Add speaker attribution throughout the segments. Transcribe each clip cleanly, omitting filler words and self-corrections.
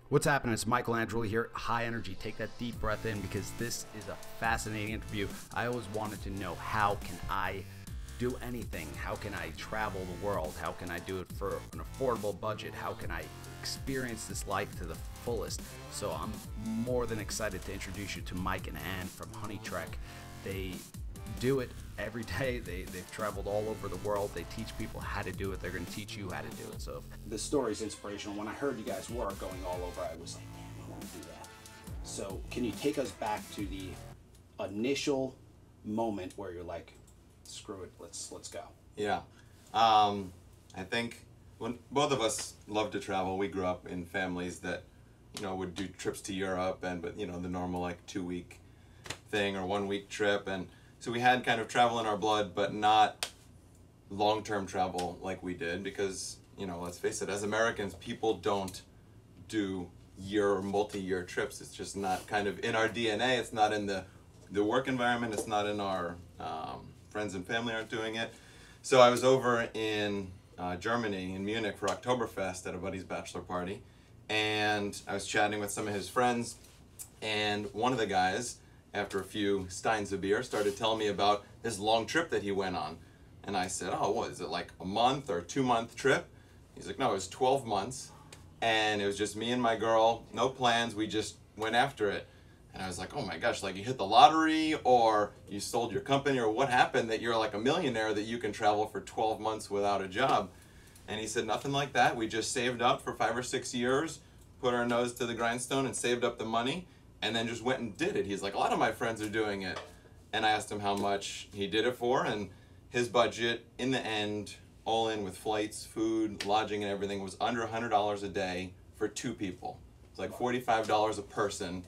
Speaker 1: What's happening? It's Michael Andreula here. High energy. Take that deep breath in because this is a fascinating interview. I always wanted to know, how can I do anything? How can I travel the world? How can I do it for an affordable budget? How can I experience this life to the fullest? So I'm more than excited to introduce you to Mike and Ann from HoneyTrek. They do it every day. They've traveled all over the world. They teach people how to do it. They're going to teach you how to do it. So the story's inspirational. When I heard you guys were going all over, I was like, man, I want to do that. So can you take us back to the initial moment where you're like, screw it, let's go?
Speaker 2: Yeah. I think when both of us love to travel, we grew up in families that, would do trips to Europe but the normal like 2-week thing or 1-week trip. And so we had kind of travel in our blood, but not long-term travel like we did because, let's face it, as Americans, people don't do year or multi-year trips. It's just not kind of in our DNA. It's not in the work environment. It's not in our friends and family aren't doing it. So I was over in Germany, in Munich, for Oktoberfest at a buddy's bachelor party. And I was chatting with some of his friends. And one of the guys, after a few steins of beer, started telling me about this long trip that he went on. And I said, oh, what is it, like a month or 2-month trip? He's like, no, it was 12 months. And it was just me and my girl, no plans. We just went after it. And I was like, oh my gosh, like you hit the lottery or you sold your company or what happened that you're like a millionaire that you can travel for 12 months without a job? And he said, nothing like that. We just saved up for 5 or 6 years, put our nose to the grindstone and saved up the money, and then just went and did it. He's like, a lot of my friends are doing it. And I asked him how much he did it for, and his budget in the end, all in with flights, food, lodging, and everything, was under $100 a day for 2 people. It's like $45 a person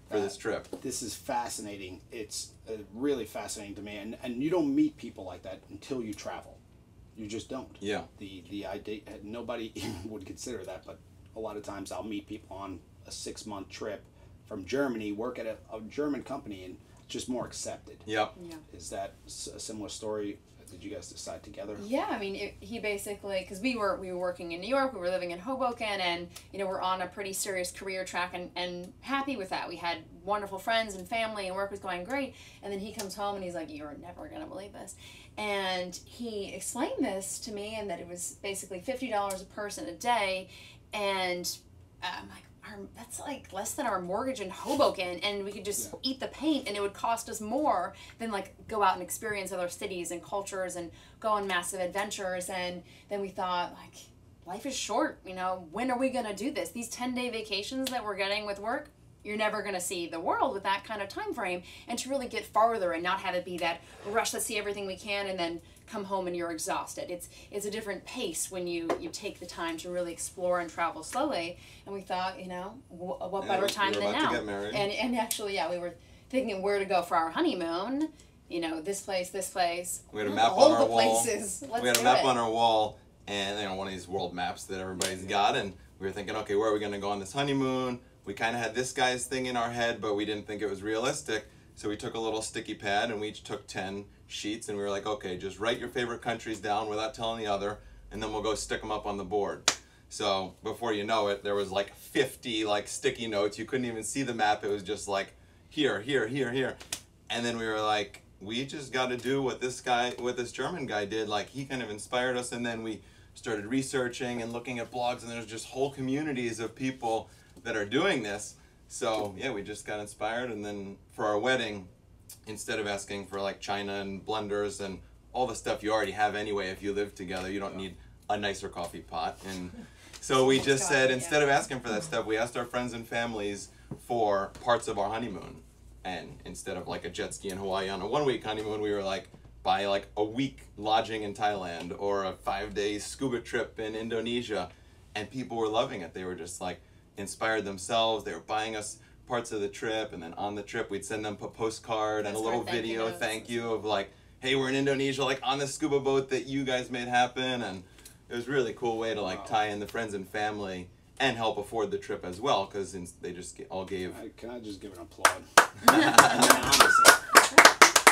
Speaker 2: for this trip.
Speaker 1: This is fascinating. It's really fascinating to me, and you don't meet people like that until you travel. You just don't.
Speaker 2: Yeah.
Speaker 1: The idea, nobody would consider that, but a lot of times I'll meet people on a 6-month trip from Germany, work at a German company, and just more accepted.
Speaker 2: Yep.
Speaker 3: Yeah.
Speaker 1: Is that a similar story? Did you guys decide together?
Speaker 3: Yeah, I mean, he basically, because we were working in New York, we were living in Hoboken, and we're on a pretty serious career track and happy with that. We had wonderful friends and family, and work was going great. And then he comes home and he's like, "You're never gonna believe this," and he explained this to me, and that it was basically $50 a person a day, and I'm like, that's like less than our mortgage in Hoboken, and we could just eat the paint, and it would cost us more than like go out and experience other cities and cultures and go on massive adventures. And then we thought, like, life is short, when are we gonna do this? These 10-day vacations that we're getting with work, you're never gonna see the world with that kind of time frame. And to really get farther and not have it be that rush, let's see everything we can, and then come home and you're exhausted. It's a different pace when you take the time to really explore and travel slowly. And we thought, what better time than now?
Speaker 2: To get married.
Speaker 3: And actually, we were thinking where to go for our honeymoon. This place.
Speaker 2: We had a map on our wall.
Speaker 3: Places.
Speaker 2: We had a map on our wall, and one of these world maps that everybody's got, and we were thinking, okay, where are we going to go on this honeymoon? We kind of had this guy's thing in our head, but we didn't think it was realistic. So we took a little sticky pad, and we each took 10 sheets, and we were like, okay, just write your favorite countries down without telling the other, and then we'll go stick them up on the board. So before you know it, there was like 50 like sticky notes. You couldn't even see the map. It was just like here, here, here, here. And then we were like, we just got to do what this German guy did. Like, he kind of inspired us, and then we started researching and looking at blogs, and there's just whole communities of people that are doing this. So yeah, we just got inspired, and then for our wedding, instead of asking for like china and blenders and all the stuff you already have anyway, if you live together, you don't need a nicer coffee pot. And so we just said, instead of asking for that stuff, we asked our friends and families for parts of our honeymoon. And instead of like a jet ski in Hawaii on a 1-week honeymoon, we were like, buy like a week lodging in Thailand or a 5-day scuba trip in Indonesia. And people were loving it. They were just like inspired themselves. They were buying us parts of the trip, and then on the trip we'd send them a postcard and a little video thank you of like, hey, we're in Indonesia, like on this scuba boat that you guys made happen. And it was a really cool way to like tie in the friends and family and help afford the trip as well, because they just all gave.
Speaker 1: Can I just give an applaud? Honestly,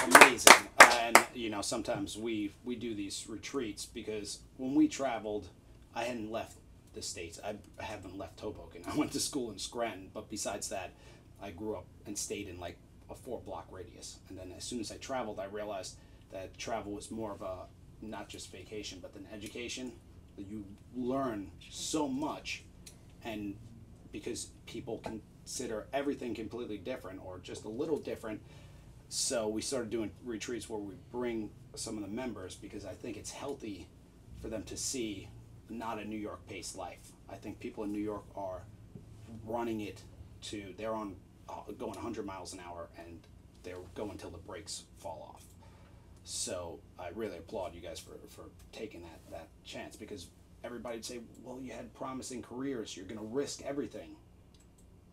Speaker 1: amazing. And sometimes we do these retreats because when we traveled, I hadn't left
Speaker 4: the States. I haven't left Hoboken. I went to school in Scranton, but besides that, I grew up and stayed in like a 4-block radius. And then as soon as I traveled, I realized that travel was more of a, not just vacation, but an education. You learn so much, and because people consider everything completely different or just a little different, so we started doing retreats where we bring some of the members, because I think it's healthy for them to see not a New York paced life. I think people in New York are running it to, they're on going 100 miles an hour, and they're going till the brakes fall off. So I really applaud you guys for taking that chance, because everybody'd say, well, you had promising careers, you're going to risk everything.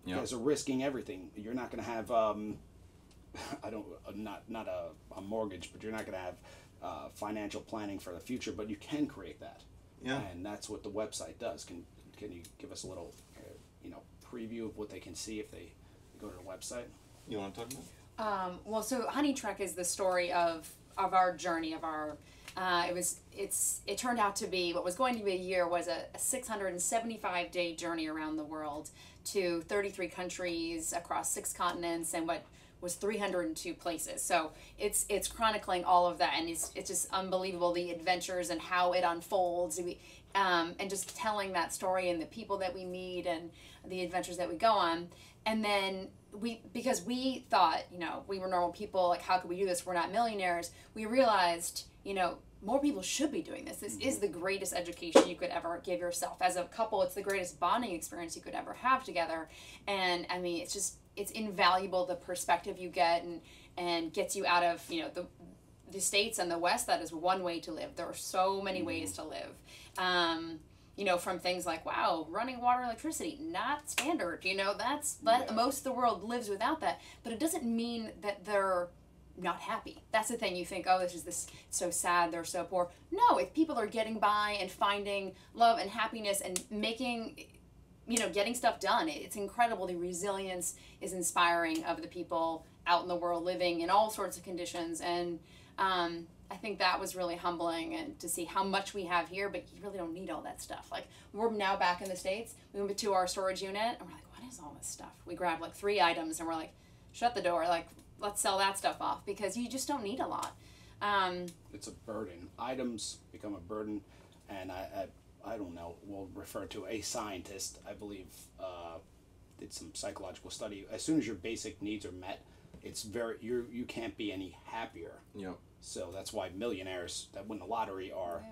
Speaker 4: You guys are risking everything. You're not going to have not a mortgage, but you're not going to have financial planning for the future, but you can create that.
Speaker 2: Yeah.
Speaker 4: And that's what the website does. Can you give us a little preview of what they can see if they go to the website?
Speaker 2: You want to talk about it?
Speaker 3: Well, so HoneyTrek is the story of our journey, of our it turned out to be, what was going to be a year was a 675-day journey around the world to 33 countries across 6 continents and what was 302 places. So it's chronicling all of that, and it's just unbelievable, the adventures and how it unfolds, and just telling that story and the people that we meet and the adventures that we go on. And then because we thought, we were normal people, like, how could we do this? We're not millionaires. We realized, more people should be doing this. This is the greatest education you could ever give yourself. As a couple, it's the greatest bonding experience you could ever have together. And I mean, it's invaluable, the perspective you get, and gets you out of, the States and the West. That is one way to live. There are so many ways to live. From things like, wow, running water, electricity, not standard. Most of the world lives without that. But it doesn't mean that they're not happy. That's the thing. You think, oh, this so sad, they're so poor. No, if people are getting by and finding love and happiness and making, getting stuff done, it's incredible. The resilience is inspiring of the people out in the world living in all sorts of conditions. And I think that was really humbling, and to see how much we have here, but you really don't need all that stuff. Like, we're now back in the States. We went to our storage unit, and we're like, what is all this stuff? We grabbed like 3 items, and we're like, shut the door. Like, let's sell that stuff off, because you just don't need a lot.
Speaker 4: It's a burden. Items become a burden, and I don't know, we'll refer to a scientist, I believe, did some psychological study. As soon as your basic needs are met, it's you can't be any happier.
Speaker 2: Yeah.
Speaker 4: So that's why millionaires that win the lottery are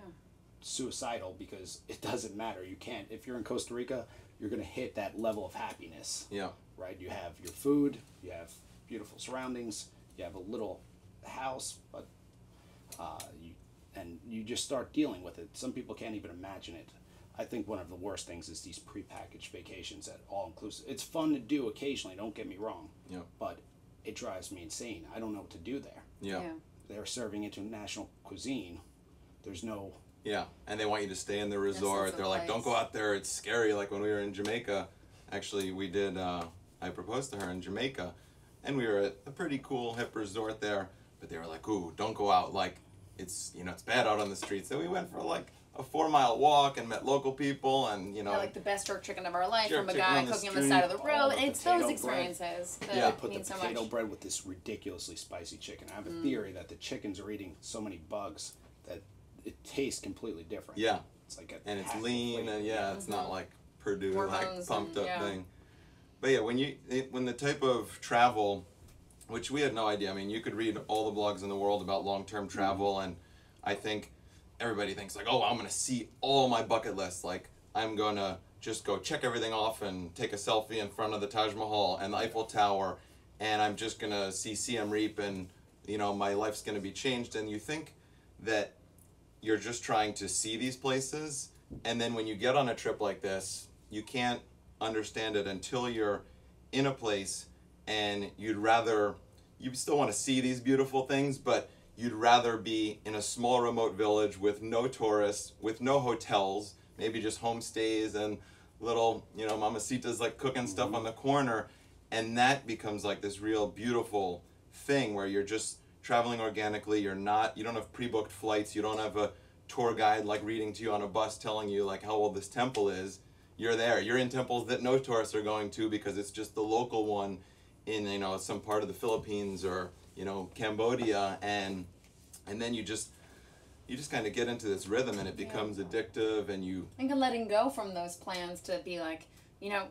Speaker 4: suicidal, because it doesn't matter. You can't, if you're in Costa Rica, you're going to hit that level of happiness.
Speaker 2: Yeah.
Speaker 4: Right? You have your food, you have beautiful surroundings, you have a little house, but you just start dealing with it. Some people can't even imagine it. I think one of the worst things is these prepackaged vacations at all inclusive. It's fun to do occasionally, don't get me wrong.
Speaker 2: Yeah.
Speaker 4: But it drives me insane. I don't know what to do there.
Speaker 2: Yeah.
Speaker 4: They're serving international cuisine. There's no...
Speaker 2: Yeah, and they want you to stay in the resort. They're like, don't go out there, it's scary. Like when we were in Jamaica, actually we did, I proposed to her in Jamaica, and we were at a pretty cool hip resort there, but they were like, ooh, don't go out, like, it's bad out on the streets. So we went for like a 4-mile walk and met local people, and
Speaker 3: like the best jerk chicken of our life
Speaker 2: jerk
Speaker 3: from a
Speaker 2: chicken
Speaker 3: guy
Speaker 2: on the
Speaker 3: cooking on the
Speaker 2: street.
Speaker 3: side of the road.
Speaker 4: the
Speaker 3: And it's
Speaker 4: potato
Speaker 3: those
Speaker 4: bread.
Speaker 3: experiences that
Speaker 4: They put
Speaker 3: mean
Speaker 4: the
Speaker 3: so
Speaker 4: potato
Speaker 3: much.
Speaker 4: bread with this ridiculously spicy chicken. I have a theory that the chickens are eating so many bugs that it tastes completely different.
Speaker 2: Yeah.
Speaker 4: It's like
Speaker 2: And it's lean, and it's not like Purdue, like
Speaker 3: Hormones
Speaker 2: pumped up
Speaker 3: and,
Speaker 2: thing. But yeah, when the type of travel, which we had no idea. I mean, you could read all the blogs in the world about long-term travel, and I think everybody thinks like, oh, I'm going to see all my bucket lists. Like, I'm going to just go check everything off and take a selfie in front of the Taj Mahal and the Eiffel Tower, and I'm just going to see Siem Reap, and, my life's going to be changed. And you think that you're just trying to see these places, and then when you get on a trip like this, you can't understand it until you're in a place, and you still want to see these beautiful things, but you'd rather be in a small remote village with no tourists, with no hotels, maybe just homestays and little, mamacitas like cooking stuff on the corner. And that becomes like this real beautiful thing where you're just traveling organically. You don't have pre-booked flights. You don't have a tour guide like reading to you on a bus telling you like how old this temple is. You're there. You're in temples that no tourists are going to because it's just the local one in, you know, some part of the Philippines or, you know, Cambodia, and then you just kind of get into this rhythm and it becomes addictive, and you...
Speaker 3: I think letting go from those plans to be like, you know,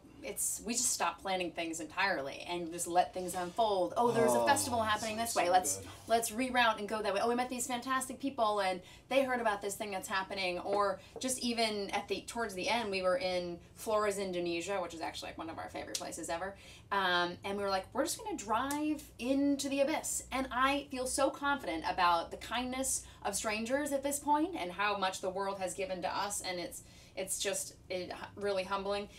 Speaker 3: we just stop planning things entirely and just let things unfold. Oh, there's a festival happening this way. Let's reroute and go that way. Oh, we met these fantastic people and they heard about this thing that's happening. Or just even towards the end, we were in Flores, Indonesia, which is actually like one of our favorite places ever. And we were like, we're just going to drive into the abyss. And I feel so confident about the kindness of strangers at this point and how much the world has given to us. And it's just really humbling.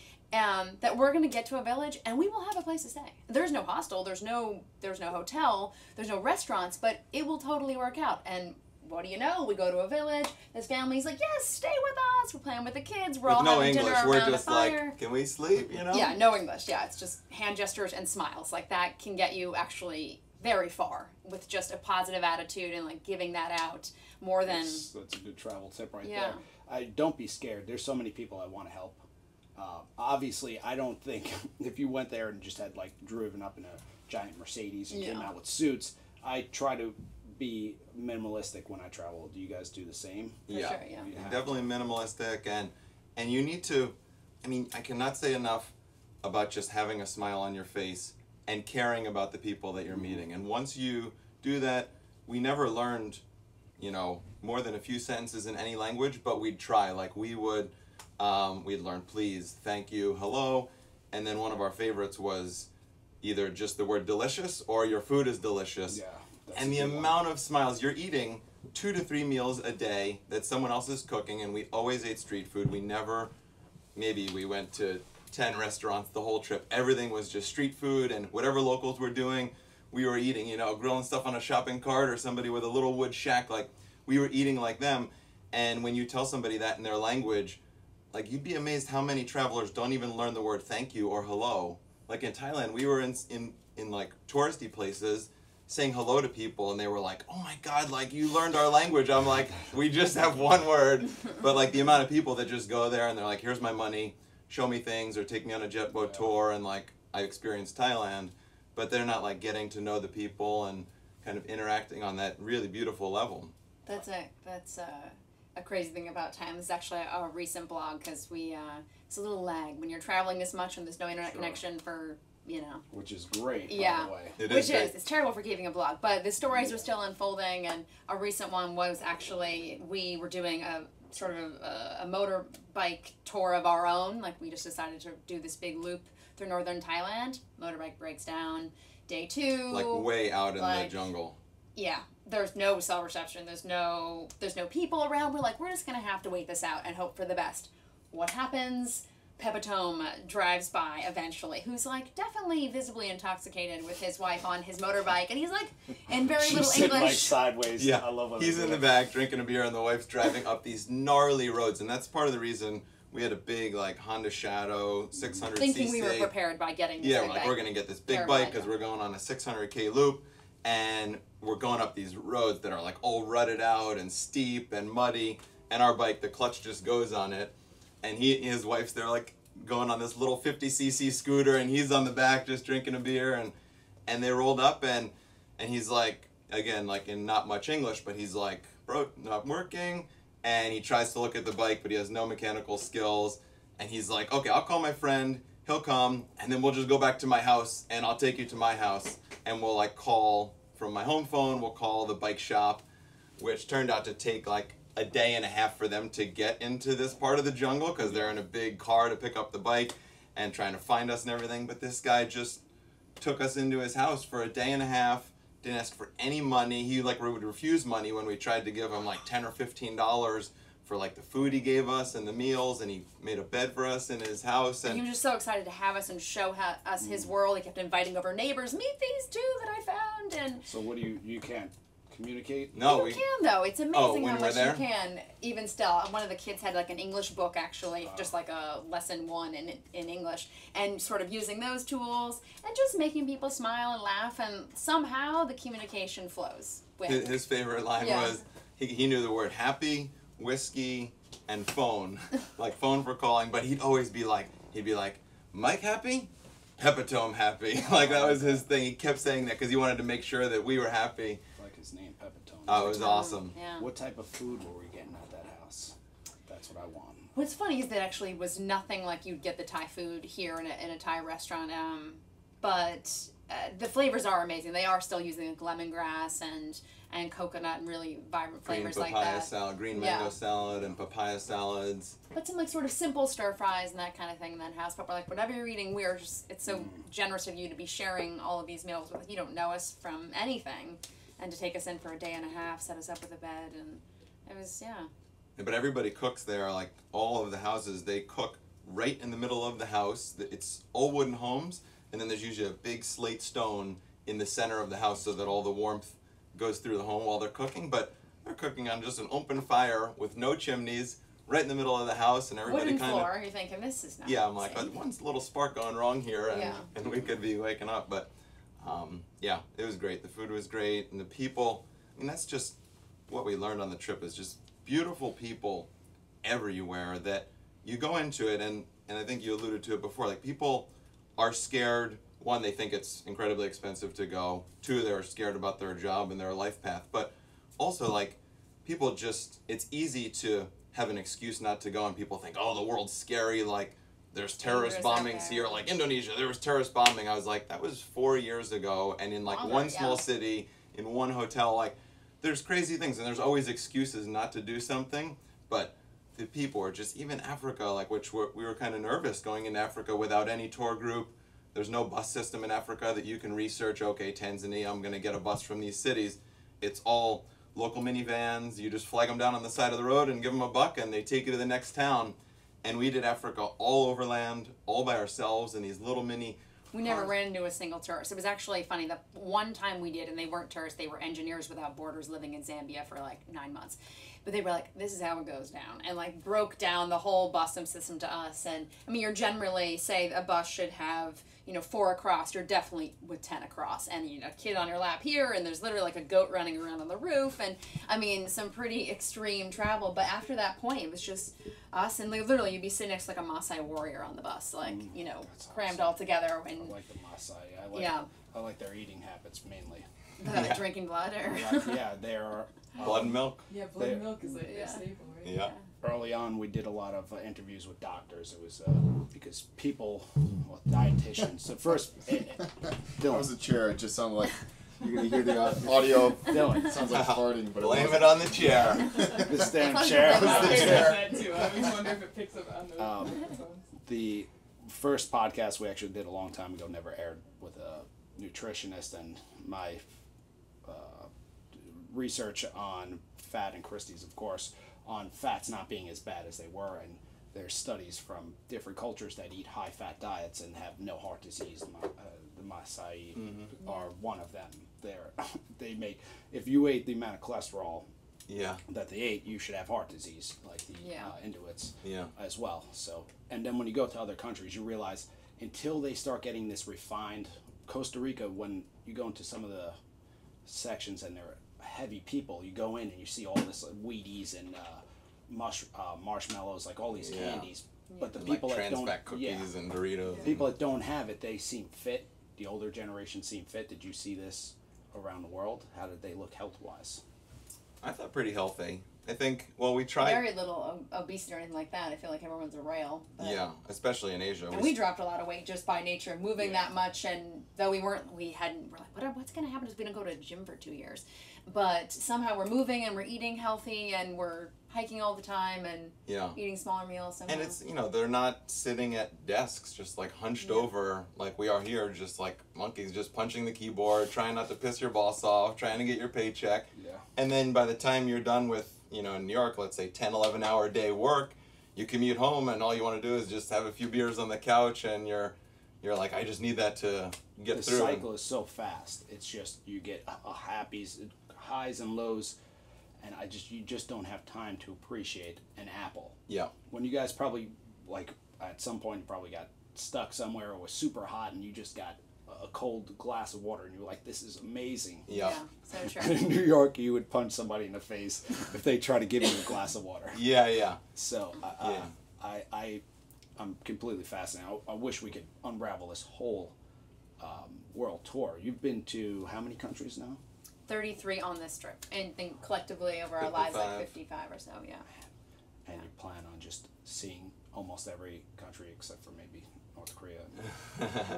Speaker 3: That we're going to get to a village and we will have a place to stay. There's no hostel, there's no hotel, there's no restaurants, but it will totally work out. And what do you know? We go to a village, this family's like, yes, stay with us. We're playing with the kids. We're all having dinner around the fire.
Speaker 2: Like, can we sleep, you know?
Speaker 3: Yeah, no English. Yeah, it's just hand gestures and smiles. Like that can get you actually very far with just a positive attitude and like giving that out more than...
Speaker 4: That's a good travel tip right there. Don't be scared. There's so many people I want to help. Obviously, I don't think if you went there and just had like driven up in a giant Mercedes and came out with suits, I try to be minimalistic when I travel. Do you guys do the same?
Speaker 3: For sure,
Speaker 2: definitely minimalistic, and you need to. I mean, I cannot say enough about just having a smile on your face and caring about the people that you're meeting. And once you do that, we never learned, you know, more than a few sentences in any language, but we'd try. Like we would. We'd learn please, thank you, hello, and then one of our favorites was either just the word delicious or your food is delicious.
Speaker 4: Yeah,
Speaker 2: and the amount of smiles, you're eating 2 to 3 meals a day that someone else is cooking, and we always ate street food. We never, maybe we went to 10 restaurants the whole trip. Everything was just street food, and whatever locals were doing, we were eating, you know, grilling stuff on a shopping cart or somebody with a little wood shack, like we were eating like them. And when you tell somebody that in their language, like, you'd be amazed how many travelers don't even learn the word thank you or hello. Like, in Thailand, we were in like, touristy places saying hello to people, and they were like, oh, my God, like, you learned our language. I'm like, we just have one word. But, like, the amount of people that just go there, and they're like, here's my money, show me things, or take me on a jet boat tour, and, like, I experienced Thailand. But they're not, like, getting to know the people and kind of interacting on that really beautiful level.
Speaker 3: That's a crazy thing about time. This is actually a recent blog because it's a little lag when you're traveling this much and there's no internet connection for, you know.
Speaker 4: Which is great, by the way.
Speaker 3: It's terrible for keeping a blog, but the stories are still unfolding, and a recent one was actually, we were doing a sort of a motorbike tour of our own. Like, we just decided to do this big loop through northern Thailand. Motorbike breaks down. Day 2.
Speaker 2: Like, way out in the jungle.
Speaker 3: Yeah, there's no cell reception, there's no people around. We're like, we're just gonna have to wait this out and hope for the best. What happens? Pepitome drives by eventually, who's like definitely visibly intoxicated with his wife on his motorbike, and he's like in very little English.
Speaker 4: Like sideways.
Speaker 2: Yeah,
Speaker 4: I love when
Speaker 2: he's in the back drinking a beer, and the wife's driving up these gnarly roads, and that's part of the reason we had a big like Honda Shadow 600cc.
Speaker 3: Thinking we were prepared by getting this big
Speaker 2: like
Speaker 3: bike.
Speaker 2: We're gonna get this big bike because we're going on a 600K loop, and we're going up these roads that are like all rutted out and steep and muddy, and our bike, the clutch just goes on it, and his wife's there like going on this little 50cc scooter, and he's on the back just drinking a beer, and they rolled up, and he's like, again, like in not much English, but he's like, bro, not working, and he tries to look at the bike, but he has no mechanical skills, and he's like, okay, I'll call my friend, he'll come, and then we'll just go back to my house, and I'll take you to my house, and we'll like call from my home phone, we'll call the bike shop, which turned out to take like a day and a half for them to get into this part of the jungle because they're in a big car to pick up the bike and trying to find us and everything. But this guy just took us into his house for a day and a half, didn't ask for any money. He like would refuse money when we tried to give him like $10 or $15 for like the food he gave us and the meals, and he made a bed for us in his house. And
Speaker 3: he was just so excited to have us and show us his world. He kept inviting over neighbors, meet these two that I found. And
Speaker 4: so what do you can't communicate?
Speaker 2: No,
Speaker 3: you can though. It's amazing how much you can. Even still, one of the kids had like an English book actually, just like a lesson 1 in English, and sort of using those tools and just making people smile and laugh, and somehow the communication flows.
Speaker 2: His favorite line was he knew the word happy whiskey, and phone, like phone for calling. But he'd always be like, Mike happy, Pepitome happy. Like that was his thing. He kept saying that because he wanted to make sure that we were happy.
Speaker 4: Like his name, Pepitone.
Speaker 2: Oh, it was awesome.
Speaker 3: Yeah.
Speaker 4: What type of food were we getting at that house? That's what I want.
Speaker 3: What's funny is that actually was nothing like you'd get the Thai food here in a Thai restaurant, but the flavors are amazing. They are still using like lemongrass and coconut and really vibrant flavors
Speaker 2: Green
Speaker 3: like
Speaker 2: papaya
Speaker 3: that.
Speaker 2: salad, green mango
Speaker 3: Yeah.
Speaker 2: salad, and papaya salads.
Speaker 3: But some like sort of simple stir fries and that kind of thing in that house. But we're like, whatever you're eating, we're just, it's so generous of you to be sharing all of these meals with. You don't know us from anything, and to take us in for a day and a half, set us up with a bed, and it was, yeah.
Speaker 2: Yeah, but everybody cooks there. Like all of the houses, they cook right in the middle of the house. It's all wooden homes, and then there's usually a big slate stone in the center of the house so that all the warmth goes through the home while they're cooking. But they're cooking on just an open fire with no chimneys, right in the middle of the house, and everybody
Speaker 3: Wooden
Speaker 2: kind
Speaker 3: floor,
Speaker 2: of.
Speaker 3: you're thinking, this is not
Speaker 2: Yeah, I'm like,
Speaker 3: safe.
Speaker 2: one's little spark going wrong here, and,
Speaker 3: Yeah.
Speaker 2: and we could be waking up. But yeah, it was great. The food was great, and the people. I mean, that's just what we learned on the trip is just beautiful people everywhere. That you go into it, and I think you alluded to it before. Like people are scared. One, they think it's incredibly expensive to go. Two, they're scared about their job and their life path. But also, like people just, it's easy to have an excuse not to go, and people think, oh, the world's scary. Like there's terrorist
Speaker 3: Dangerous out
Speaker 2: bombings
Speaker 3: there.
Speaker 2: here, like Indonesia, there was terrorist bombing. I was like, that was 4 years ago, and in like
Speaker 3: Longer,
Speaker 2: one small
Speaker 3: yeah.
Speaker 2: city, in one hotel, like there's crazy things, and there's always excuses not to do something. But the people are just, even Africa, like we were kind of nervous going into Africa without any tour group. There's no bus system in Africa that you can research, okay, Tanzania, I'm going to get a bus from these cities. It's all local minivans. You just flag them down on the side of the road and give them $1, and they take you to the next town. And we did Africa all overland, all by ourselves in these little mini.
Speaker 3: We never ran into a single tourist. It was actually funny. The one time we did, and they weren't tourists, they were engineers without borders living in Zambia for like 9 months. But they were like, this is how it goes down. And like broke down the whole bus system to us. And I mean, you're generally, say a bus should have, 4 across. You're definitely with 10 across. And, a kid on your lap here, and there's literally like a goat running around on the roof. And I mean, some pretty extreme travel. But after that point, it was just us. And like, literally, you'd be sitting next to like a Maasai warrior on the bus, like,
Speaker 4: That's
Speaker 3: crammed
Speaker 4: awesome.
Speaker 3: all together.
Speaker 4: I
Speaker 3: And
Speaker 4: like the Maasai.
Speaker 3: Yeah.
Speaker 4: I like their eating habits mainly.
Speaker 3: the drinking blood or...
Speaker 4: Yeah, they're
Speaker 2: Blood and milk.
Speaker 5: Yeah, blood and
Speaker 4: They-
Speaker 5: milk is like
Speaker 3: Yeah.
Speaker 5: a staple, right?
Speaker 2: Yeah.
Speaker 4: early on. We did a lot of interviews with doctors. It was because people, well, dietitians. So first,
Speaker 6: That
Speaker 4: Dylan,
Speaker 6: was a chair. It just sounded like you're gonna hear the audio.
Speaker 4: Dylan,
Speaker 6: It sounds like farting, but
Speaker 2: Blame
Speaker 6: wasn't.
Speaker 2: it on the chair.
Speaker 4: this damn
Speaker 3: It's
Speaker 4: chair.
Speaker 3: like the
Speaker 5: I was
Speaker 3: chair.
Speaker 5: that too. I was wondering if it picks up on the headphones.
Speaker 4: The first podcast we actually did a long time ago never aired with a nutritionist, and my research on fat and Christie's, of course, on fats not being as bad as they were, and there's studies from different cultures that eat high fat diets and have no heart disease. The Maasai are one of them. They make, if you ate the amount of cholesterol
Speaker 2: Yeah.
Speaker 4: that they ate, you should have heart disease, like the
Speaker 3: Yeah.
Speaker 4: Inuits
Speaker 2: Yeah.
Speaker 4: as well. So, and then when you go to other countries, you realize until they start getting this refined, Costa Rica, when you go into some of the sections and they're heavy people, you go in and you see all this Wheaties and marshmallows, like all these
Speaker 2: Yeah.
Speaker 4: candies. But the
Speaker 2: And
Speaker 4: people
Speaker 2: like
Speaker 4: that
Speaker 2: trans
Speaker 4: don't,
Speaker 2: fat cookies and Doritos.
Speaker 4: people that don't have it, they seem fit. The older generation seem fit. Did you see this around the world? How did they look health wise?
Speaker 2: I thought pretty healthy. I think, well, we tried.
Speaker 3: Very little obesity or anything like that. I feel like everyone's a rail. But-
Speaker 2: Yeah, especially in Asia.
Speaker 3: And we dropped a lot of weight just by nature of moving that much, and though we're like, what's going to happen if we don't go to the gym for 2 years? But somehow we're moving and we're eating healthy and we're hiking all the time and
Speaker 2: Yeah.
Speaker 3: eating smaller meals somehow.
Speaker 2: And it's, they're not sitting at desks just like hunched over like we are here, just like monkeys, just punching the keyboard, trying not to piss your boss off, trying to get your paycheck.
Speaker 4: Yeah.
Speaker 2: And then by the time you're done with, in New York, let's say 10, 11 hour day work, you commute home and all you want to do is just have a few beers on the couch, and you're like, I just need that to get
Speaker 4: The
Speaker 2: through.
Speaker 4: cycle is so fast. It's just you get highs and lows, and you just don't have time to appreciate an apple.
Speaker 2: Yeah.
Speaker 4: When you guys probably, like, at some point you probably got stuck somewhere or was super hot and you just got a cold glass of water, and you're like, this is amazing.
Speaker 2: Yeah.
Speaker 3: So
Speaker 4: And
Speaker 3: true.
Speaker 4: in New York, you would punch somebody in the face if they try to give you a glass of water.
Speaker 2: Yeah.
Speaker 4: So
Speaker 2: Yeah.
Speaker 4: I'm completely fascinated. I wish we could unravel this whole world tour. You've been to how many countries now?
Speaker 3: 33 on this trip, and think collectively over our lives, like
Speaker 2: 55.
Speaker 3: 55 or so. Yeah.
Speaker 4: And you plan on just seeing almost every country except for maybe North Korea.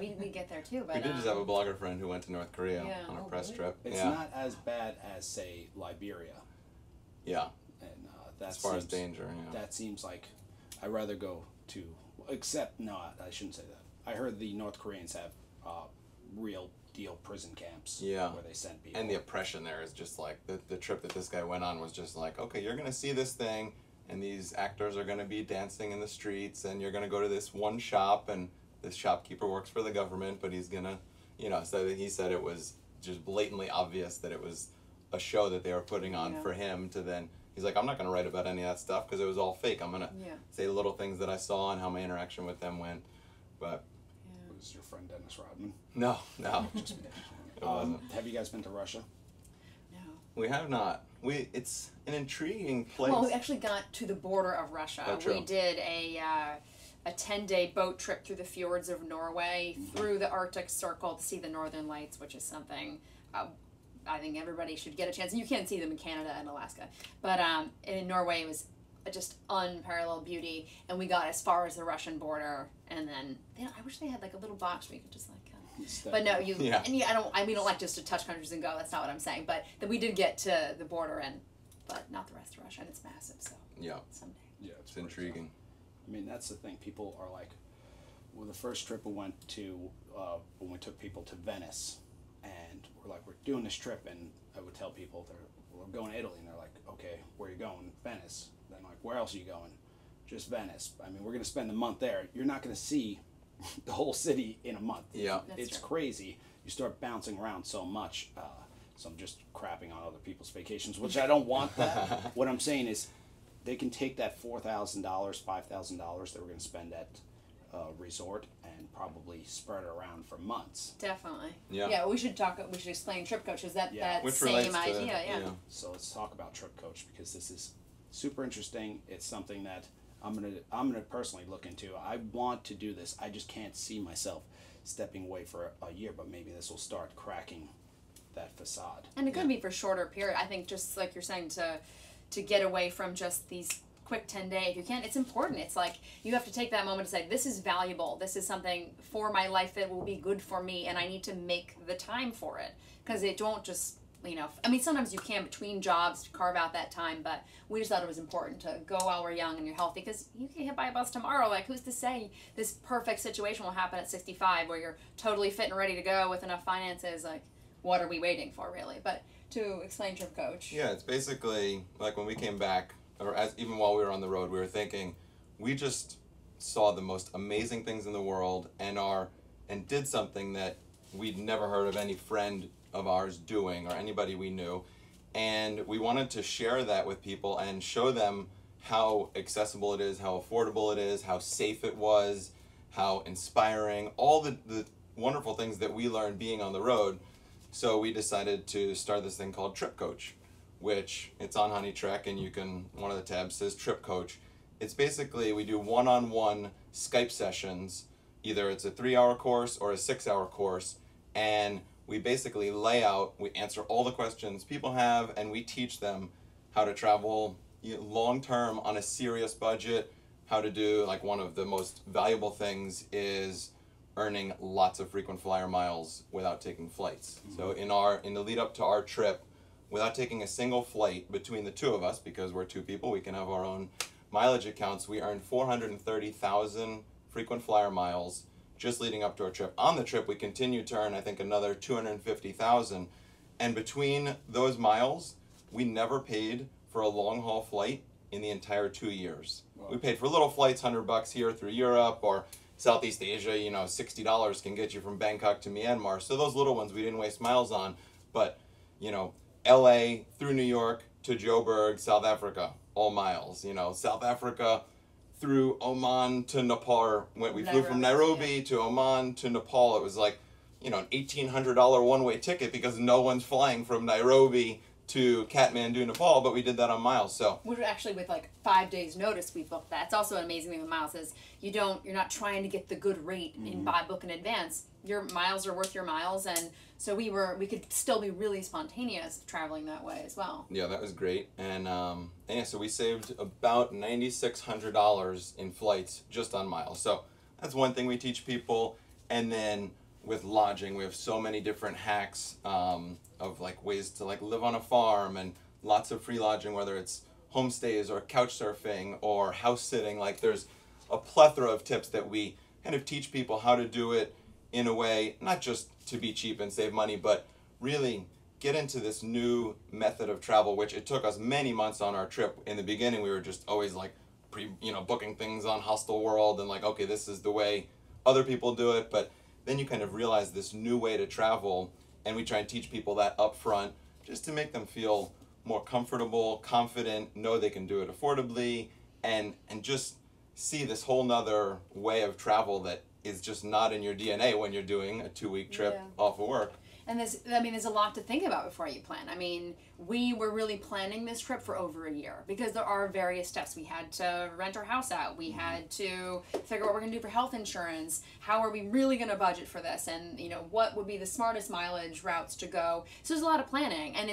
Speaker 3: we get there too, but
Speaker 2: We did just have a blogger friend who went to North Korea
Speaker 3: Yeah.
Speaker 2: on a
Speaker 3: Oh,
Speaker 2: press
Speaker 3: really?
Speaker 2: trip.
Speaker 4: It's
Speaker 2: yeah.
Speaker 4: not as bad as, say, Liberia.
Speaker 2: Yeah.
Speaker 4: And that
Speaker 2: As far as
Speaker 4: seems-
Speaker 2: danger, yeah.
Speaker 4: That seems like I'd rather go to, except, no, I shouldn't say that. I heard the North Koreans have real deal prison camps
Speaker 2: Yeah.
Speaker 4: where they send people.
Speaker 2: And the oppression there is just like, the trip that this guy went on was just like, okay, you're going to see this thing, and these actors are going to be dancing in the streets, and you're going to go to this one shop, and this shopkeeper works for the government, but he's going to, you know, so he said it was just blatantly obvious that it was a show that they were putting on
Speaker 3: Yeah.
Speaker 2: for him to then, he's like, I'm not going to write about any of that stuff because it was all fake. I'm going to
Speaker 3: Yeah.
Speaker 2: say the little things that I saw and how my interaction with them went. But
Speaker 4: Was your friend Dennis Rodman?
Speaker 2: no, it wasn't.
Speaker 4: Have you guys been to Russia?
Speaker 3: No.
Speaker 2: We have not. It's an intriguing place.
Speaker 3: Well, we actually got to the border of Russia.
Speaker 2: Oh, true.
Speaker 3: We did a 10-day boat trip through the fjords of Norway, through the Arctic Circle to see the Northern Lights, which is something I think everybody should get a chance. And you can see them in Canada and Alaska, but in Norway it was just unparalleled beauty. And we got as far as the Russian border, and then I wish they had like a little box where you could just like. But no,
Speaker 2: Yeah.
Speaker 3: we don't like just to touch countries and go. That's not what I'm saying. But that we did get to the border, but not the rest of Russia, and it's massive. So
Speaker 2: Yeah,
Speaker 3: someday.
Speaker 4: Yeah,
Speaker 2: it's intriguing.
Speaker 4: I mean, that's the thing. People are like, well, the first trip we went to, when we took people to Venice, and we're like, we're doing this trip, and I would tell people, we're going to Italy, and they're like, okay, where are you going? Venice. Then like, where else are you going? Just Venice. I mean, we're going to spend a month there. You're not going to see the whole city in a month.
Speaker 2: Yeah.
Speaker 3: That's
Speaker 4: It's
Speaker 3: true.
Speaker 4: crazy. You start bouncing around so much. So I'm just crapping on other people's vacations, which I don't want that. What I'm saying is, they can take that $4,000, $5,000 that we're going to spend at resort and probably spread it around for months.
Speaker 3: Definitely.
Speaker 2: Yeah.
Speaker 3: Yeah, we should explain trip coaches.
Speaker 4: Yeah.
Speaker 3: That
Speaker 2: Which
Speaker 3: same
Speaker 2: relates to,
Speaker 3: idea. Yeah.
Speaker 4: So let's talk about Trip Coach, because this is super interesting. It's something that I'm gonna personally look into. I want to do this. I just can't see myself stepping away for a year, but maybe this will start cracking that facade.
Speaker 3: And it could be for shorter period. I think just like you're saying, to get away from just these quick 10-day, if you can, it's important. It's like you have to take that moment to say, this is valuable. This is something for my life that will be good for me, and I need to make the time for it. Because it won't just, I mean, sometimes you can between jobs carve out that time, but we just thought it was important to go while we're young and you're healthy, because you can get hit by a bus tomorrow. Like, who's to say this perfect situation will happen at 65 where you're totally fit and ready to go with enough finances? Like, what are we waiting for, really? But to explain Trip Coach.
Speaker 2: Yeah, it's basically like when we came back, or even while we were on the road, we were thinking, we just saw the most amazing things in the world and did something that we'd never heard of any friend of ours doing or anybody we knew, and we wanted to share that with people and show them how accessible it is, how affordable it is, how safe it was, how inspiring, all the wonderful things that we learned being on the road. So we decided to start this thing called Trip Coach, which it's on HoneyTrek, and one of the tabs says Trip Coach. It's basically, we do one-on-one Skype sessions. Either it's a 3-hour course or a 6-hour course, and we basically we answer all the questions people have, and we teach them how to travel long-term on a serious budget, how to do, like, one of the most valuable things is earning lots of frequent flyer miles without taking flights. Mm-hmm. So in the lead up to our trip, without taking a single flight between the two of us, because we're two people, we can have our own mileage accounts, we earned 430,000 frequent flyer miles just leading up to our trip. On the trip, we continued to earn, I think, another 250,000. And between those miles, we never paid for a long-haul flight in the entire 2 years. Wow. We paid for little flights, $100 here through Europe or Southeast Asia, $60 can get you from Bangkok to Myanmar. So those little ones we didn't waste miles on. But, LA through New York to Joburg, South Africa, all miles. South Africa through Oman to Nepal. We flew from Nairobi to Oman to Nepal. It was like you know, an $1,800 one-way ticket because no one's flying from Nairobi to Kathmandu, Nepal, but we did that on miles. So
Speaker 3: we were actually with like 5 days notice we booked that. It's also an amazing thing with miles is you're not trying to get the good rate in buy book in advance. Your miles are worth your miles, and so we could still be really spontaneous traveling that way as well.
Speaker 2: yeah, that was great. And yeah, so we saved about $9,600 in flights just on miles. So that's one thing we teach people. And then with lodging, we have so many different hacks of like ways to like live on a farm, and lots of free lodging, whether it's homestays or couch surfing or house sitting. Like there's a plethora of tips that we kind of teach people how to do it in a way, not just to be cheap and save money, but really get into this new method of travel, which it took us many months on our trip. In the beginning, we were just always like booking things on Hostel World and like, okay, this is the way other people do it. But then you kind of realize this new way to travel, and we try and teach people that up front just to make them feel more comfortable, confident, know they can do it affordably, and just see this whole nother way of travel that is just not in your DNA when you're doing a 2-week trip off of work.
Speaker 3: And there's a lot to think about before you plan. I mean, we were really planning this trip for over a year because there are various steps. We had to rent our house out. We had to figure out what we're going to do for health insurance. How are we really going to budget for this? And, what would be the smartest mileage routes to go? So there's a lot of planning, and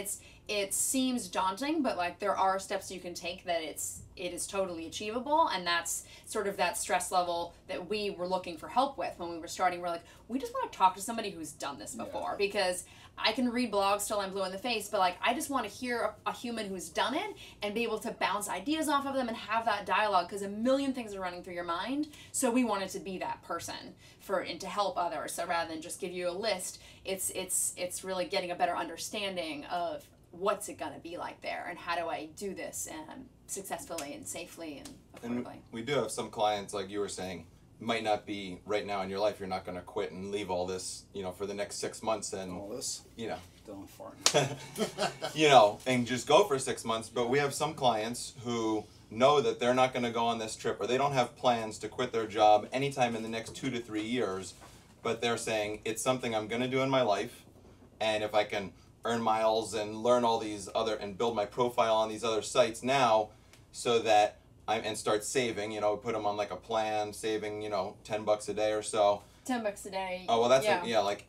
Speaker 3: it seems daunting, but like there are steps you can take that it is totally achievable, and that's sort of that stress level that we were looking for help with when we were starting. We're like, we just want to talk to somebody who's done this before, because I can read blogs till I'm blue in the face, but like I just want to hear a human who's done it and be able to bounce ideas off of them and have that dialogue, because a million things are running through your mind. So we wanted to be that person and to help others. So rather than just give you a list, it's really getting a better understanding of what's it gonna be like there, and how do I do this successfully and safely and affordably.
Speaker 2: And we do have some clients, like you were saying, might not be right now in your life. You're not going to quit and leave all this, for the next 6 months and
Speaker 4: all this, don't fart,
Speaker 2: and just go for 6 months. But we have some clients who know that they're not going to go on this trip, or they don't have plans to quit their job anytime in the next 2 to 3 years, but they're saying it's something I'm going to do in my life, and if I can earn miles and learn all these other and build my profile on these other sites now, so that and start saving, put them on like a plan, saving, $10 a day or so.
Speaker 3: $10 a day.
Speaker 2: Oh, well, that's like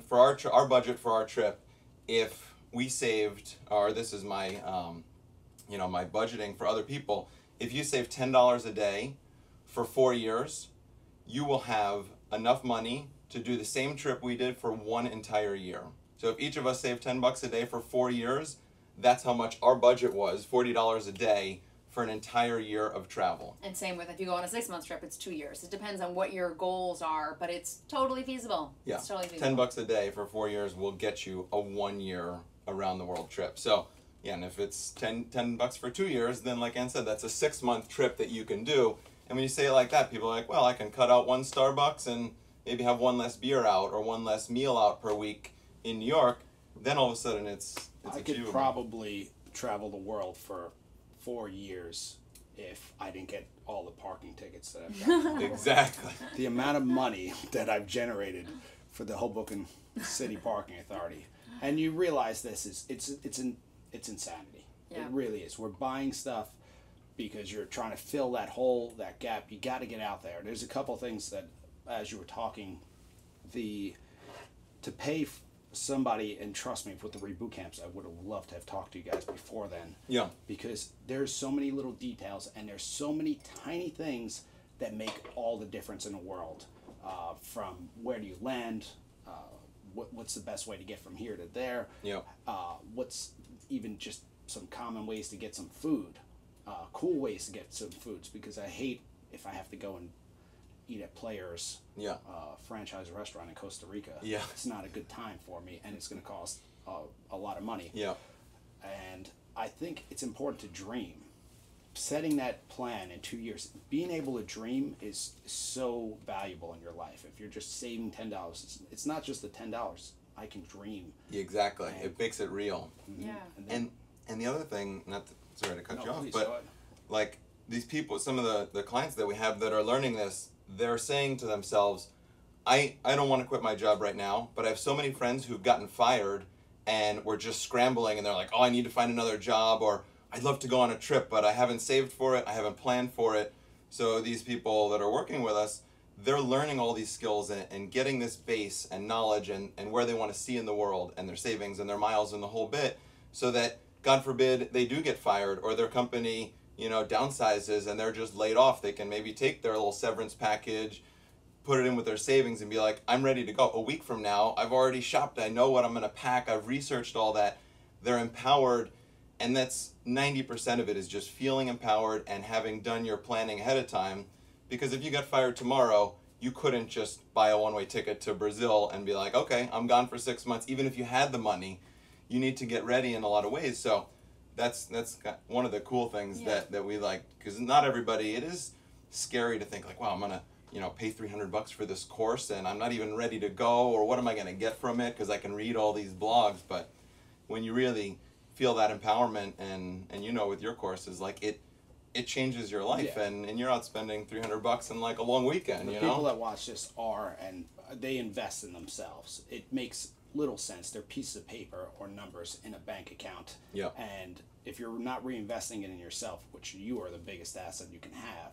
Speaker 2: for our budget for our trip, if we saved, or this is my, my budgeting for other people, if you save $10 a day for 4 years, you will have enough money to do the same trip we did for 1 entire year. So if each of us saved $10 a day for 4 years, that's how much our budget was, $40 a day for an entire year of travel.
Speaker 3: And same with if you go on a 6-month trip, it's 2 years. It depends on what your goals are, but it's totally feasible.
Speaker 2: Yeah,
Speaker 3: it's totally feasible.
Speaker 2: $10 a day for 4 years will get you a 1 year around the world trip. So yeah, and if it's $10 for 2 years, then like Ann said, that's a 6-month trip that you can do. And when you say it like that, people are like, well, I can cut out 1 Starbucks and maybe have 1 less beer out or 1 less meal out per week in New York. Then all of a sudden it's
Speaker 4: I
Speaker 2: achievable.
Speaker 4: could probably travel the world for 4 years if I didn't get all the parking tickets that I've got.
Speaker 2: Exactly.
Speaker 4: The amount of money that I've generated for the Hoboken City Parking Authority, and you realize this is it's insanity.
Speaker 3: Yeah.
Speaker 4: It really is. We're buying stuff because you're trying to fill that hole, that gap. You got to get out there. There's a couple things that, as you were talking, to pay somebody, and trust me, with the reboot camps, I would have loved to have talked to you guys before then.
Speaker 2: Yeah.
Speaker 4: Because there's so many little details, and there's so many tiny things that make all the difference in the world. From where do you land, what's the best way to get from here to there,
Speaker 2: Yeah.
Speaker 4: What's even just some common ways to get some food, cool ways to get some foods, because I hate if I have to go and eat at Players, franchise restaurant in Costa Rica.
Speaker 2: Yeah.
Speaker 4: It's not a good time for me, and it's going to cost a lot of money.
Speaker 2: Yeah.
Speaker 4: And I think it's important to dream. Setting that plan in 2 years, being able to dream is so valuable in your life. If you're just saving $10, it's not just the $10. I can dream.
Speaker 2: Exactly. It makes it real.
Speaker 3: Yeah.
Speaker 2: And the other thing, sorry to cut you off,
Speaker 4: please, go
Speaker 2: but
Speaker 4: ahead.
Speaker 2: like these people, some of the clients that we have that are learning this, they're saying to themselves, I don't want to quit my job right now, but I have so many friends who've gotten fired and were just scrambling and they're like, oh, I need to find another job, or I'd love to go on a trip, but I haven't saved for it, I haven't planned for it. So these people that are working with us, they're learning all these skills and getting this base and knowledge and where they want to see in the world and their savings and their miles and the whole bit, so that, God forbid, they do get fired or their company, you know, downsizes and they're just laid off. They can maybe take their little severance package, put it in with their savings and be like, I'm ready to go. A week from now, I've already shopped. I know what I'm going to pack. I've researched all that. They're empowered. And that's 90% of it, is just feeling empowered and having done your planning ahead of time. Because if you got fired tomorrow, you couldn't just buy a one-way ticket to Brazil and be like, okay, I'm gone for 6 months. Even if you had the money, you need to get ready in a lot of ways. So that's one of the cool things that we like, because not everybody, it is scary to think like, wow, I'm going to, you know, pay $300 for this course and I'm not even ready to go, or what am I going to get from it, because I can read all these blogs. But when you really feel that empowerment, and you know, with your courses, like it changes your life, and you're out spending $300 in like a long weekend.
Speaker 4: The
Speaker 2: you
Speaker 4: people
Speaker 2: know,
Speaker 4: that watch this and they invest in themselves. It makes little sense. They're pieces of paper or numbers in a bank account.
Speaker 2: Yeah.
Speaker 4: And if you're not reinvesting it in yourself, which you are the biggest asset you can have,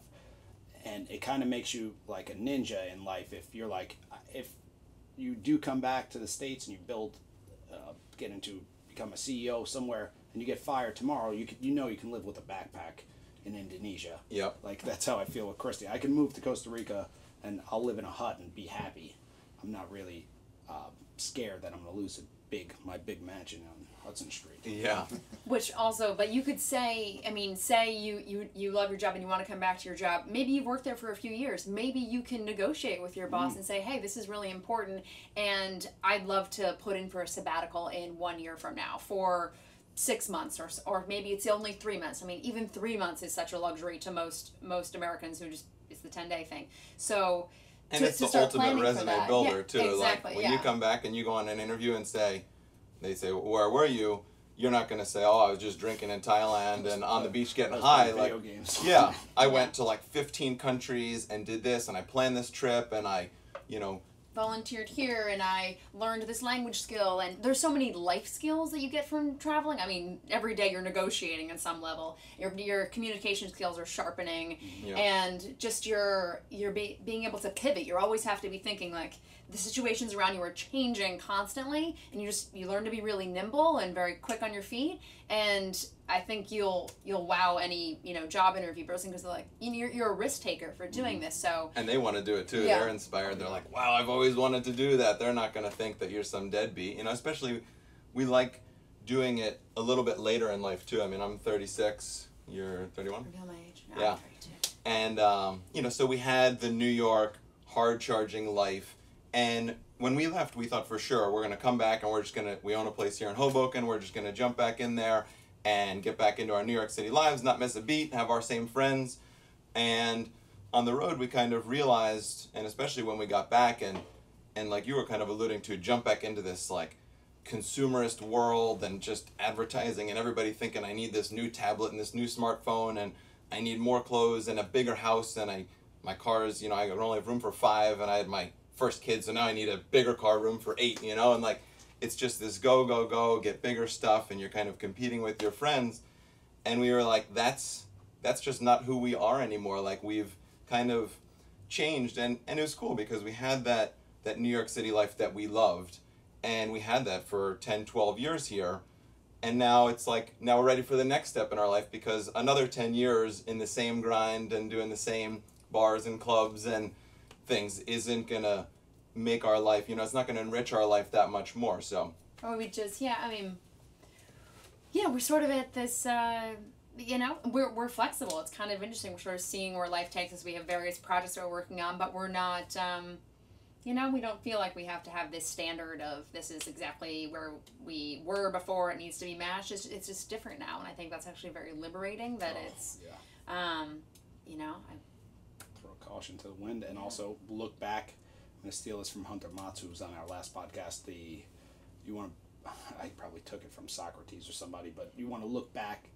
Speaker 4: and it kind of makes you like a ninja in life. If you're like, if you do come back to the States and you build, become a CEO somewhere, and you get fired tomorrow, you can live with a backpack in Indonesia.
Speaker 2: Yep.
Speaker 4: Like, that's how I feel with Christy. I can move to Costa Rica and I'll live in a hut and be happy. I'm not really scared that I'm going to lose my big mansion on Hudson Street.
Speaker 2: Yeah.
Speaker 3: Which also, but you could say, I mean, say you love your job and you want to come back to your job. Maybe you've worked there for a few years. Maybe you can negotiate with your boss and say, hey, this is really important, and I'd love to put in for a sabbatical in 1 year from now for 6 months, or maybe it's only 3 months. I mean, even 3 months is such a luxury to most Americans who just, it's the 10-day thing. So,
Speaker 2: and it's the ultimate resume builder too.
Speaker 3: Exactly,
Speaker 2: like when you come back and you go on an interview and they say, where were you? You're not going to say, oh, I was just drinking in Thailand and on the beach getting high.
Speaker 4: Video games.
Speaker 2: Yeah, I went to like 15 countries and did this, and I planned this trip, and I, you know,
Speaker 3: volunteered here, and I learned this language skill, and there's so many life skills that you get from traveling. I mean, every day you're negotiating at some level. Your communication skills are sharpening, and just being able to pivot. You always have to be thinking like the situations around you are changing constantly, and you learn to be really nimble and very quick on your feet. And I think you'll wow any job interview person, because they're like, you're a risk taker for doing this. So,
Speaker 2: and they want to do it too. They're inspired. They're like, wow, I've always wanted to do that. They're not going to think that you're some deadbeat. Especially we like doing it a little bit later in life too. I mean, I'm 36. You're 31.
Speaker 3: Reveal my age. No,
Speaker 2: Yeah.
Speaker 3: I'm 32.
Speaker 2: And so we had the New York hard charging life, and when we left, we thought for sure we're going to come back, and we own a place here in Hoboken. We're just going to jump back in there and get back into our New York City lives, not miss a beat, have our same friends. And on the road, we kind of realized, and especially when we got back, and like you were kind of alluding to, jump back into this like consumerist world and just advertising, and everybody thinking I need this new tablet and this new smartphone, and I need more clothes and a bigger house, and my cars, I only have room for 5, and I had my first kid, so now I need a bigger car, room for 8, and like it's just this go, get bigger stuff, and you're kind of competing with your friends. And we were like, that's just not who we are anymore. Like, we've kind of changed, and it was cool because we had that New York City life that we loved, and we had that for 10, 12 years here. And now it's like, now we're ready for the next step in our life, because another 10 years in the same grind and doing the same bars and clubs and things isn't gonna make our life, it's not gonna enrich our life that much more. So
Speaker 3: we're sort of at this we're flexible. It's kind of interesting. We're sort of seeing where life takes us. We have various projects that we're working on, but we're not we don't feel like we have to have this standard of this is exactly where we were before, it needs to be matched. It's just different now, and I think that's actually very liberating that I
Speaker 4: throw caution to the wind, and also look back. I'm going to steal this from Hunter Matsu, who's on our last podcast. I probably took it from Socrates or somebody, but you want to look back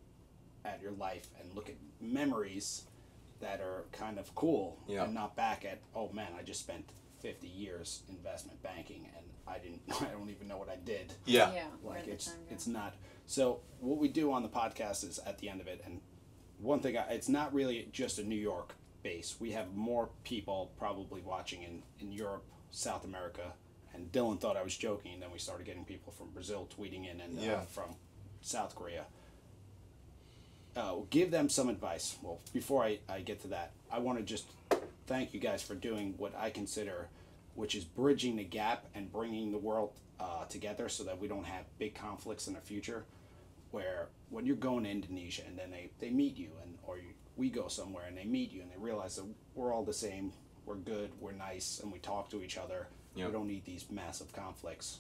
Speaker 4: at your life and look at memories that are kind of cool, and not back at, oh man, I just spent 50 years investment banking, and I don't even know what I did.
Speaker 2: Yeah.
Speaker 3: Yeah.
Speaker 4: Like
Speaker 3: we're at the time, yeah.
Speaker 4: it's not. So what we do on the podcast is at the end of it, and one thing, it's not really just a New York base. We have more people probably watching in Europe, South America, and Dylan thought I was joking, and then we started getting people from Brazil tweeting in, and from South Korea. Give them some advice. Well, before I get to that, I want to just thank you guys for doing what I consider, which is bridging the gap and bringing the world together so that we don't have big conflicts in the future, where when you're going to Indonesia and then they meet you, we go somewhere and they meet you and they realize that we're all the same, we're good, we're nice, and we talk to each other. Yep. We don't need these massive conflicts.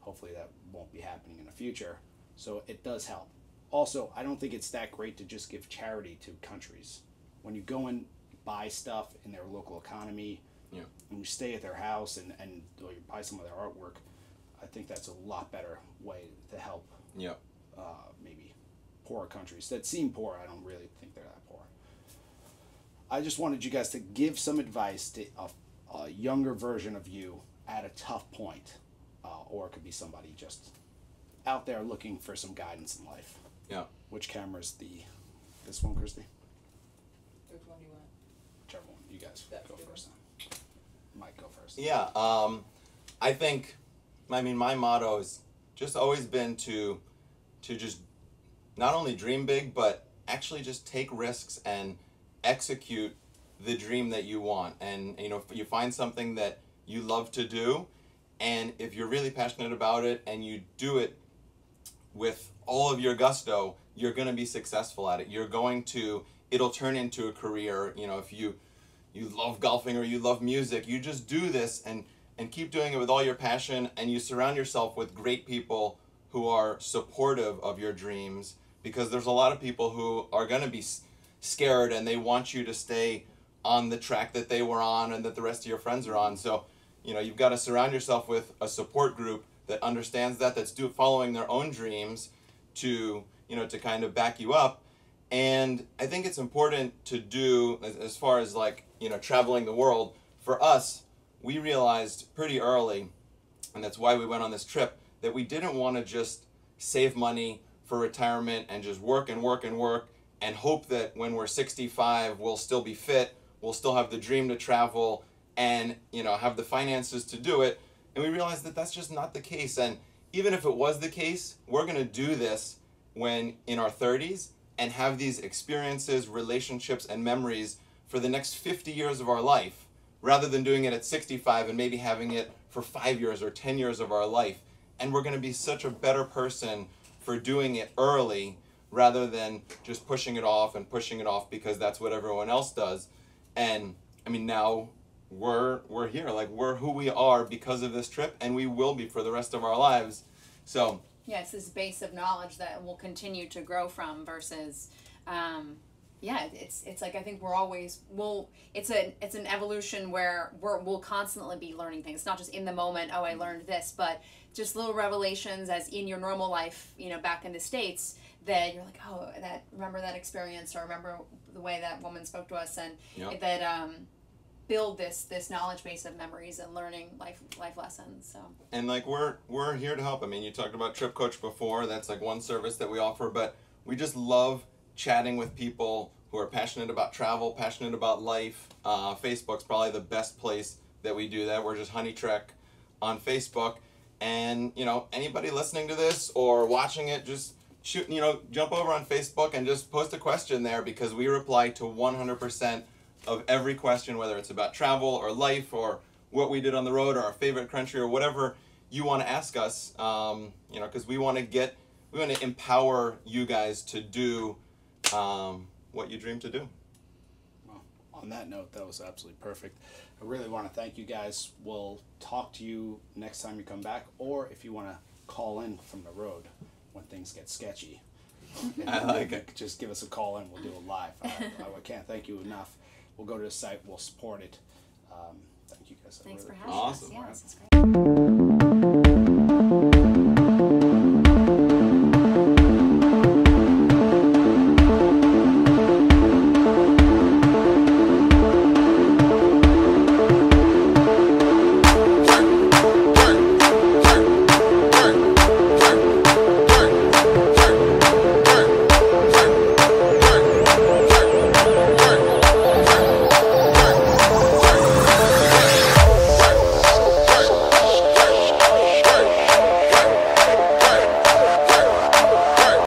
Speaker 4: Hopefully that won't be happening in the future. So it does help. Also, I don't think it's that great to just give charity to countries. When you go and buy stuff in their local economy, and you stay at their house and or you buy some of their artwork, I think that's a lot better way to help maybe poorer countries that seem poor. I don't really think they're that poor. I just wanted you guys to give some advice to a younger version of you at a tough point, or it could be somebody just out there looking for some guidance in life.
Speaker 2: Yeah. Which
Speaker 4: camera's this one, Christy?
Speaker 5: Which one do you want?
Speaker 4: Whichever one. You guys go first. Mike, go first.
Speaker 2: Yeah. I think, my motto has just always been to just not only dream big, but actually just take risks and execute the dream that you want. And, if you find something that you love to do, and if you're really passionate about it and you do it with all of your gusto, you're going to be successful at it. It'll turn into a career. If you love golfing or you love music, you just do this and keep doing it with all your passion, and you surround yourself with great people who are supportive of your dreams, because there's a lot of people who are going to be scared and they want you to stay on the track that they were on and that the rest of your friends are on. So, you've got to surround yourself with a support group that understands that's following their own dreams to kind of back you up. And I think it's important to do, as far as traveling the world, for us, we realized pretty early, and that's why we went on this trip, that we didn't want to just save money for retirement and just work and work and work and hope that when we're 65 we'll still be fit, we'll still have the dream to travel and have the finances to do it. And we realized that that's just not the case. And even if it was the case, we're going to do this when in our 30s and have these experiences, relationships, and memories for the next 50 years of our life, rather than doing it at 65 and maybe having it for 5 years or 10 years of our life. And we're going to be such a better person for doing it early rather than just pushing it off because that's what everyone else does. And now we're here, we're who we are because of this trip, and we will be for the rest of our lives. So
Speaker 3: it's this base of knowledge that we'll continue to grow from versus it's like I think it's an evolution where we'll constantly be learning things. It's not just in the moment, I learned this, but just little revelations as in your normal life, back in the States, that you're like, remember that experience, or remember the way that woman spoke to us, and that build this knowledge base of memories and learning life lessons. So, and
Speaker 2: we're here to help. You talked about Trip Coach before. That's one service that we offer, but we just love chatting with people who are passionate about travel, passionate about life. Facebook's probably the best place that we do that. We're just HoneyTrek on Facebook, and anybody listening to this or watching it, just jump over on Facebook and just post a question there, because we reply to 100% of every question, whether it's about travel or life or what we did on the road or our favorite country or whatever you want to ask us, because we want to empower you guys to do what you dream to do.
Speaker 4: Well, on that note, that was absolutely perfect. I really want to thank you guys. We'll talk to you next time you come back, or if you want to call in from the road when things get sketchy.
Speaker 2: I like it.
Speaker 4: Just give us a call and we'll do it live. I can't thank you enough. We'll go to the site. We'll support it. Thank you guys.
Speaker 3: Thanks for
Speaker 4: really
Speaker 3: having
Speaker 2: Awesome.
Speaker 3: us. Yeah, this is great.